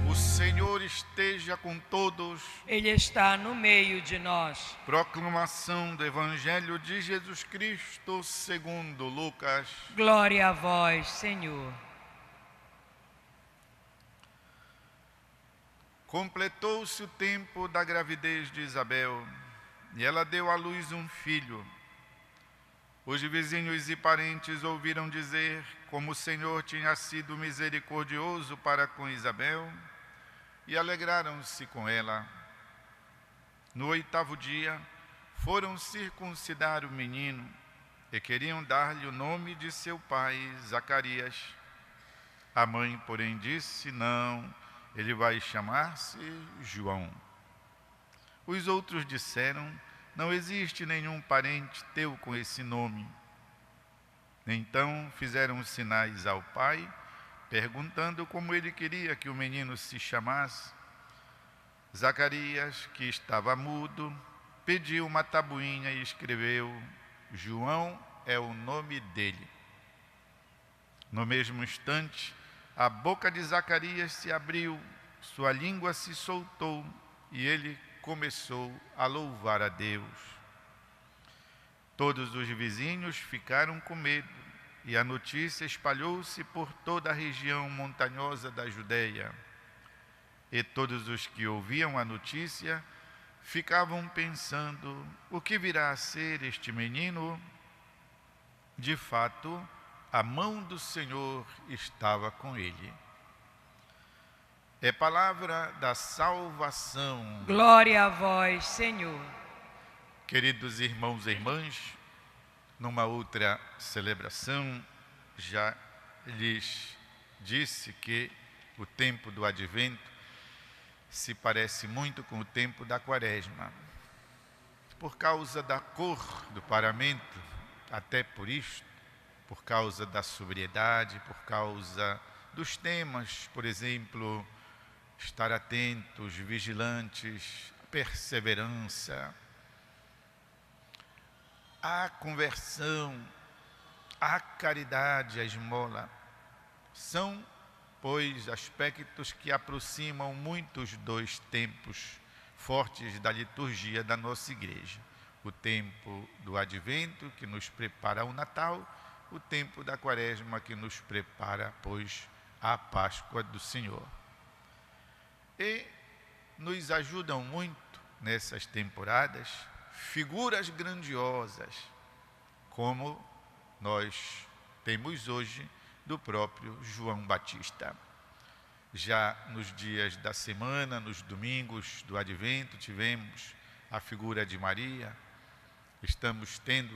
O Senhor esteja com todos. Ele está no meio de nós. Proclamação do Evangelho de Jesus Cristo segundo Lucas. Glória a vós, Senhor. Completou-se o tempo da gravidez de Isabel, e ela deu à luz um filho. Os vizinhos e parentes ouviram dizer como o Senhor tinha sido misericordioso para com Isabel, e alegraram-se com ela. No 8º dia, foram circuncidar o menino, e queriam dar-lhe o nome de seu pai, Zacarias. A mãe, porém, disse: não, ele vai chamar-se João. Os outros disseram: não existe nenhum parente teu com esse nome. Então fizeram sinais ao pai, perguntando como ele queria que o menino se chamasse. Zacarias, que estava mudo, pediu uma tabuinha e escreveu: João é o nome dele. No mesmo instante, a boca de Zacarias se abriu, sua língua se soltou e ele começou a louvar a Deus. Todos os vizinhos ficaram com medo e a notícia espalhou-se por toda a região montanhosa da Judeia. E todos os que ouviam a notícia ficavam pensando: o que virá a ser este menino? De fato, a mão do Senhor estava com ele. É palavra da salvação. Glória a vós, Senhor. Queridos irmãos e irmãs, numa outra celebração, já lhes disse que o tempo do Advento se parece muito com o tempo da Quaresma. Por causa da cor do paramento, até por isto, por causa da sobriedade, por causa dos temas, por exemplo, estar atentos, vigilantes, perseverança, a conversão, a caridade, a esmola, são, pois, aspectos que aproximam muitos dois tempos fortes da liturgia da nossa igreja. O tempo do Advento, que nos prepara ao Natal, o tempo da Quaresma, que nos prepara, pois, à Páscoa do Senhor. E nos ajudam muito nessas temporadas figuras grandiosas, como nós temos hoje do próprio João Batista. Já nos dias da semana, nos domingos do Advento, tivemos a figura de Maria. Estamos tendo,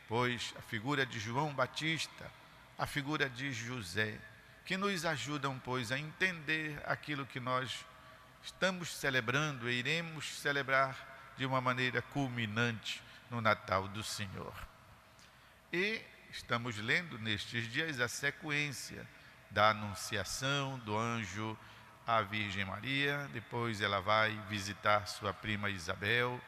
pois, a figura de João Batista, a figura de José, que nos ajudam, pois, a entender aquilo que nós estamos celebrando e iremos celebrar de uma maneira culminante no Natal do Senhor. E estamos lendo nestes dias a sequência da anunciação do anjo à Virgem Maria. Depois ela vai visitar sua prima Isabel.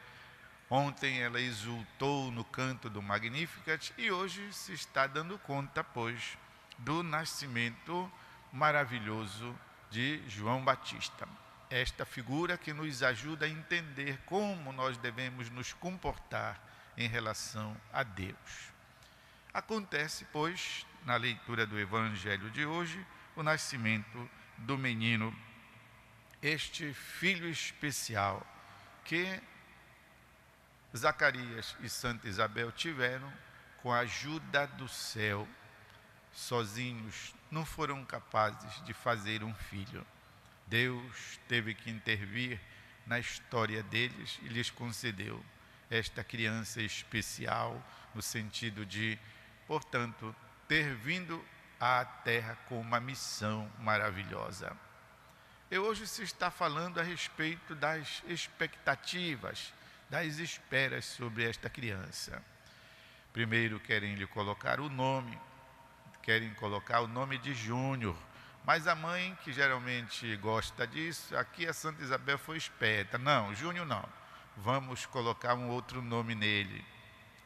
Ontem ela exultou no canto do Magnificat e hoje se está dando conta, pois, do nascimento maravilhoso de João Batista. Esta figura que nos ajuda a entender como nós devemos nos comportar em relação a Deus. Acontece, pois, na leitura do Evangelho de hoje, o nascimento do menino, este filho especial que Zacarias e Santa Isabel tiveram com a ajuda do céu. Sozinhos não foram capazes de fazer um filho. Deus teve que intervir na história deles e lhes concedeu esta criança especial, no sentido de, portanto, ter vindo à terra com uma missão maravilhosa. E hoje se está falando a respeito das expectativas, das esperas sobre esta criança. Primeiro querem lhe colocar o nome, querem colocar o nome de Júnior, mas a mãe, que geralmente gosta disso, aqui a Santa Isabel foi esperta. Não, Júnior não, vamos colocar um outro nome nele.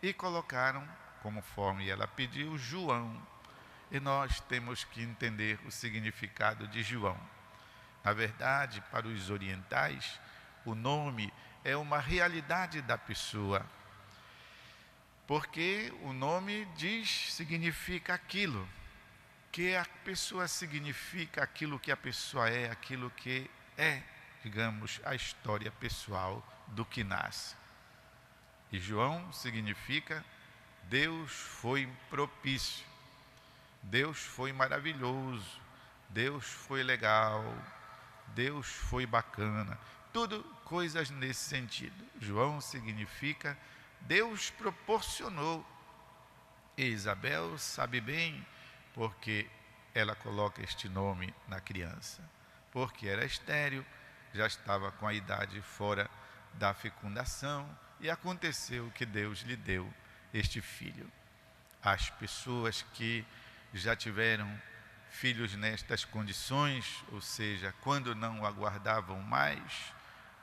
E colocaram, conforme ela pediu, João. E nós temos que entender o significado de João. Na verdade, para os orientais, o nome é uma realidade da pessoa, porque o nome significa aquilo que a pessoa significa, aquilo que a pessoa é, aquilo que é, digamos, a história pessoal do que nasce. E João significa Deus foi propício, Deus foi maravilhoso, Deus foi legal, Deus foi bacana, tudo coisas nesse sentido. João significa Deus proporcionou. E Isabel sabe bem porque ela coloca este nome na criança, porque era estéril, já estava com a idade fora da fecundação, e aconteceu que Deus lhe deu este filho. As pessoas que já tiveram filhos nestas condições, ou seja, quando não aguardavam mais,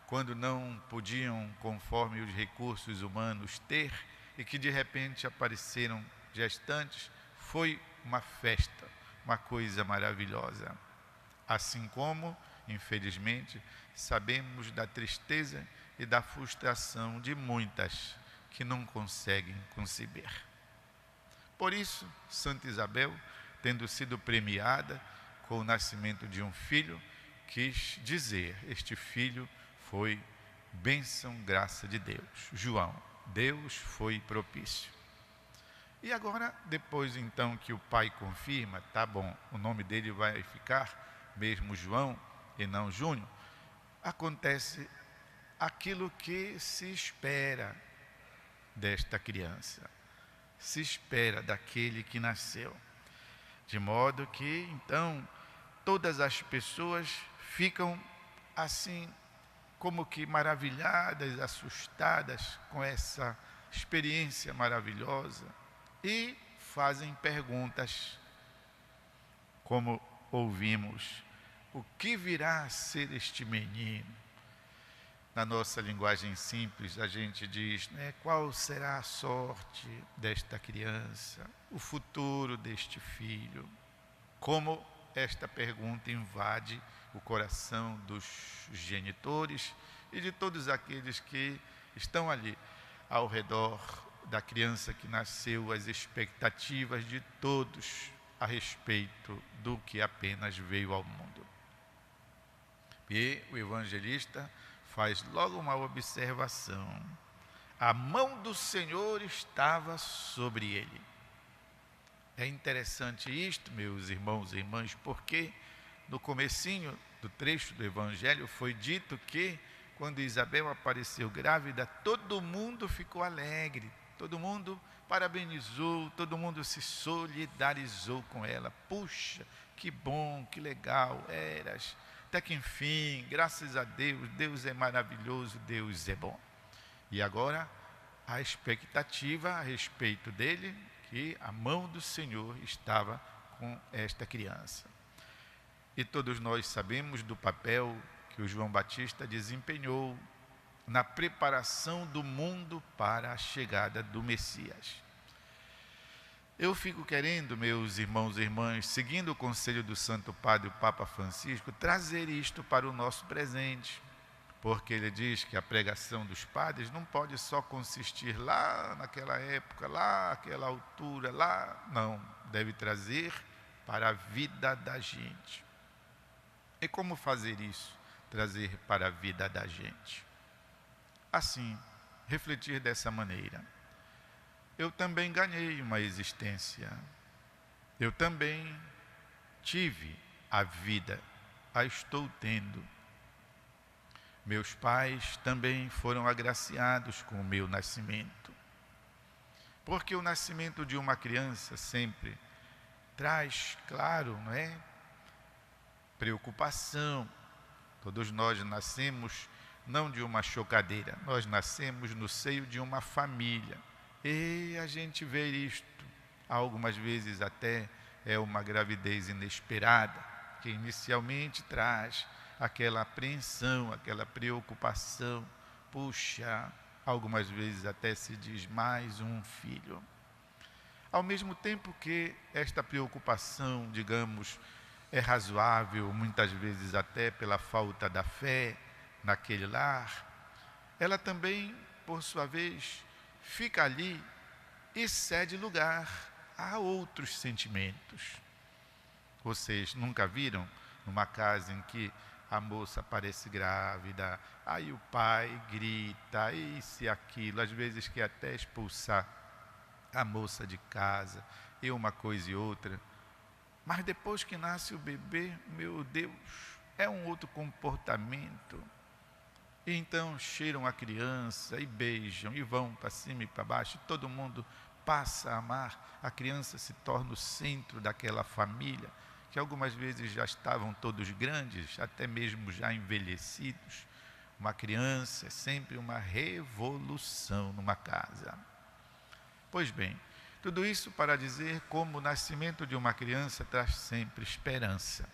quando não podiam, conforme os recursos humanos, ter, e que de repente apareceram gestantes, foi uma festa, uma coisa maravilhosa. Assim como, infelizmente, sabemos da tristeza e da frustração de muitas que não conseguem conceber. Por isso, Santa Isabel, tendo sido premiada com o nascimento de um filho, quis dizer: este filho foi bênção, graça de Deus. João, Deus foi propício. E agora, depois então que o pai confirma, tá bom, o nome dele vai ficar mesmo João e não Júnior, acontece aquilo que se espera desta criança, se espera daquele que nasceu. De modo que, então, todas as pessoas ficam assim, como que maravilhadas, assustadas com essa experiência maravilhosa e fazem perguntas, como ouvimos: o que virá a ser este menino? Na nossa linguagem simples, a gente diz, qual será a sorte desta criança, o futuro deste filho? Como esta pergunta invade o coração dos genitores e de todos aqueles que estão ali ao redor da criança que nasceu, as expectativas de todos a respeito do que apenas veio ao mundo. E o evangelista faz logo uma observação: a mão do Senhor estava sobre ele. É interessante isto, meus irmãos e irmãs, porque no comecinho do trecho do Evangelho foi dito que quando Isabel apareceu grávida, todo mundo ficou alegre, todo mundo parabenizou, todo mundo se solidarizou com ela. Puxa, que bom, que legal eras, até que enfim, graças a Deus, Deus é maravilhoso, Deus é bom. E agora a expectativa a respeito dele, que a mão do Senhor estava com esta criança. E todos nós sabemos do papel que o João Batista desempenhou na preparação do mundo para a chegada do Messias. Eu fico querendo, meus irmãos e irmãs, seguindo o conselho do Santo Padre, o Papa Francisco, trazer isto para o nosso presente, porque ele diz que a pregação dos padres não pode só consistir lá naquela época, lá naquela altura, lá, não, deve trazer para a vida da gente. E como fazer isso? Trazer para a vida da gente. Assim, refletir dessa maneira. Eu também ganhei uma existência. Eu também tive a vida, a estou tendo. Meus pais também foram agraciados com o meu nascimento. Porque o nascimento de uma criança sempre traz, claro, não é? Preocupação. Todos nós nascemos não de uma chocadeira, nós nascemos no seio de uma família. E a gente vê isto, algumas vezes até é uma gravidez inesperada, que inicialmente traz aquela apreensão, aquela preocupação. Puxa, algumas vezes até se diz mais um filho. Ao mesmo tempo que esta preocupação, digamos, é razoável, muitas vezes até pela falta da fé naquele lar, ela também, por sua vez, fica ali e cede lugar a outros sentimentos. Vocês nunca viram numa casa em que a moça parece grávida, aí o pai grita, isso e aquilo, às vezes quer até expulsar a moça de casa, e uma coisa e outra. Mas depois que nasce o bebê, meu Deus, é um outro comportamento. E então cheiram a criança e beijam e vão para cima e para baixo, e todo mundo passa a amar. A criança se torna o centro daquela família, que algumas vezes já estavam todos grandes, até mesmo já envelhecidos. Uma criança é sempre uma revolução numa casa. Pois bem, tudo isso para dizer como o nascimento de uma criança traz sempre esperança.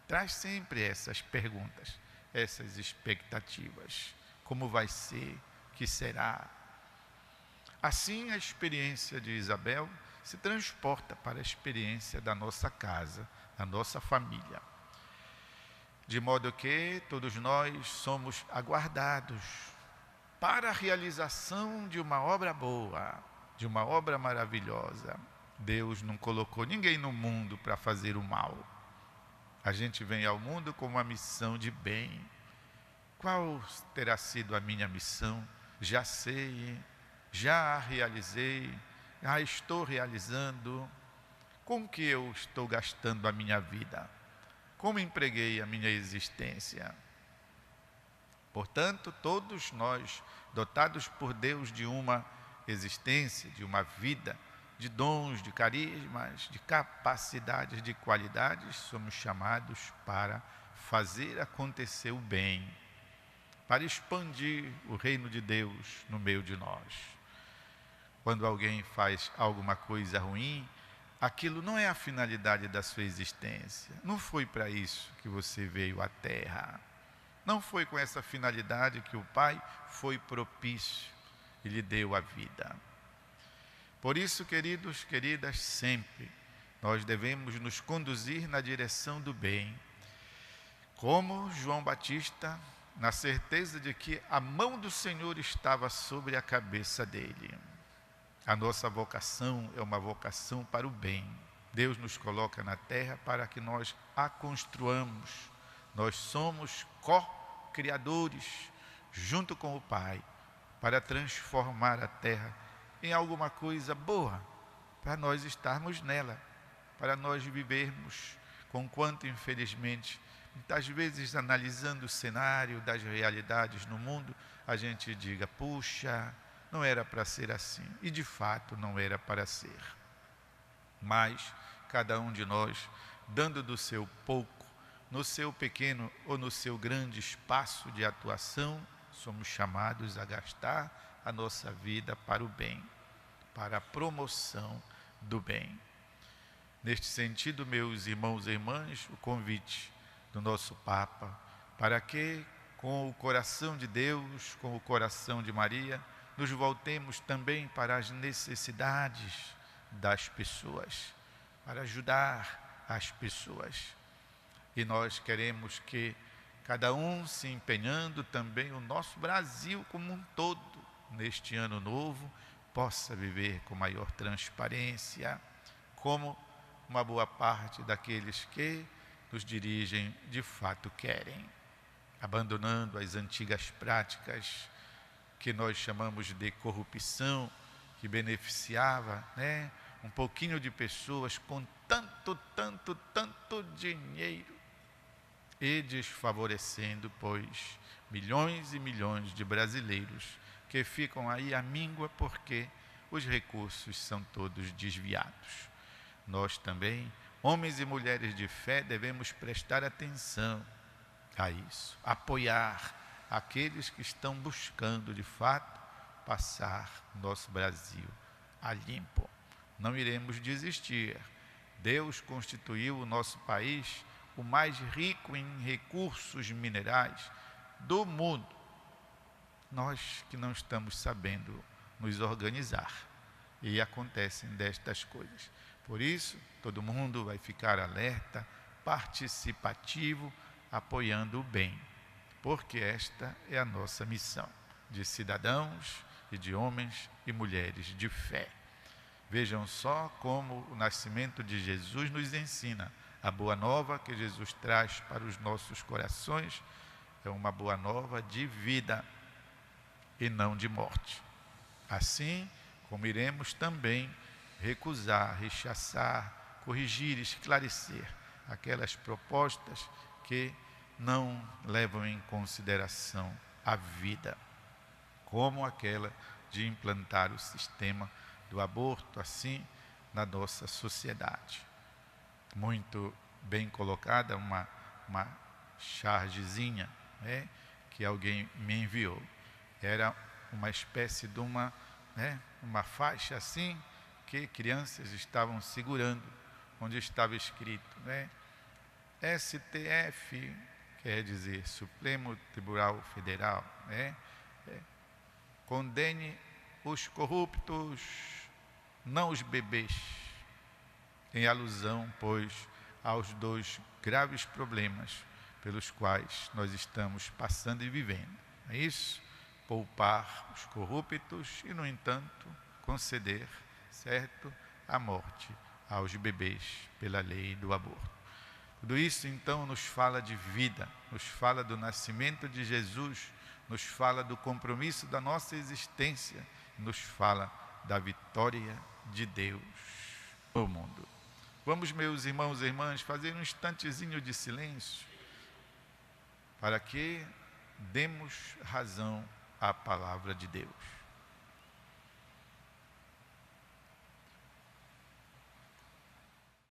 Traz sempre essas perguntas, essas expectativas. Como vai ser? Que será? Assim, a experiência de Isabel se transporta para a experiência da nossa casa, da nossa família. De modo que todos nós somos aguardados para a realização de uma obra boa, de uma obra maravilhosa. Deus não colocou ninguém no mundo para fazer o mal. A gente vem ao mundo com uma missão de bem. Qual terá sido a minha missão? Já sei, já a realizei, já estou realizando. Com que eu estou gastando a minha vida? Como empreguei a minha existência? Portanto, todos nós, dotados por Deus de uma existência, de uma vida, de dons, de carismas, de capacidades, de qualidades, somos chamados para fazer acontecer o bem, para expandir o reino de Deus no meio de nós. Quando alguém faz alguma coisa ruim, aquilo não é a finalidade da sua existência. Não foi para isso que você veio à Terra. Não foi com essa finalidade que o Pai foi propício e lhe deu a vida. Por isso, queridos, queridas, sempre nós devemos nos conduzir na direção do bem. Como João Batista, na certeza de que a mão do Senhor estava sobre a cabeça dele. A nossa vocação é uma vocação para o bem. Deus nos coloca na terra para que nós a construamos. Nós somos co-criadores, junto com o Pai, para transformar a terra em alguma coisa boa, para nós estarmos nela, para nós vivermos, conquanto infelizmente, muitas vezes analisando o cenário das realidades no mundo, a gente diga, puxa, não era para ser assim, e de fato não era para ser. Mas cada um de nós, dando do seu pouco, no seu pequeno ou no seu grande espaço de atuação, somos chamados a gastar a nossa vida para o bem, para a promoção do bem. Neste sentido, meus irmãos e irmãs, o convite do nosso Papa, para que, com o coração de Deus, com o coração de Maria, nos voltemos também para as necessidades das pessoas, para ajudar as pessoas. E nós queremos que cada um se empenhando, também o nosso Brasil como um todo, neste ano novo, possa viver com maior transparência, como uma boa parte daqueles que nos dirigem de fato querem, abandonando as antigas práticas que nós chamamos de corrupção, que beneficiava, um pouquinho de pessoas com tanto dinheiro, e desfavorecendo, pois, milhões e milhões de brasileiros que ficam aí à míngua porque os recursos são todos desviados. Nós também, homens e mulheres de fé, devemos prestar atenção a isso, apoiar aqueles que estão buscando, de fato, passar nosso Brasil a limpo. Não iremos desistir. Deus constituiu o nosso país o mais rico em recursos minerais do mundo. Nós que não estamos sabendo nos organizar, e acontecem destas coisas. Por isso, todo mundo vai ficar alerta participativo, apoiando o bem, porque esta é a nossa missão de cidadãos e de homens e mulheres de fé. Vejam só como o nascimento de Jesus nos ensina. A boa nova que Jesus traz para os nossos corações é uma boa nova de vida e não de morte. Assim como iremos também recusar, rechaçar, corrigir, esclarecer aquelas propostas que não levam em consideração a vida, como aquela de implantar o sistema do aborto, assim, na nossa sociedade. Muito bem colocada uma chargezinha, né, que alguém me enviou. Era uma espécie de uma faixa assim, que crianças estavam segurando, onde estava escrito, né, STF, quer dizer, Supremo Tribunal Federal, né, condene os corruptos, não os bebês, em alusão, pois, aos 2 graves problemas pelos quais nós estamos passando e vivendo. É isso? Poupar os corruptos e, no entanto, conceder, certo, a morte aos bebês pela lei do aborto. Tudo isso, então, nos fala de vida, nos fala do nascimento de Jesus, nos fala do compromisso da nossa existência, nos fala da vitória de Deus no mundo. Vamos, meus irmãos e irmãs, fazer um instantezinho de silêncio para que demos razão à palavra de Deus.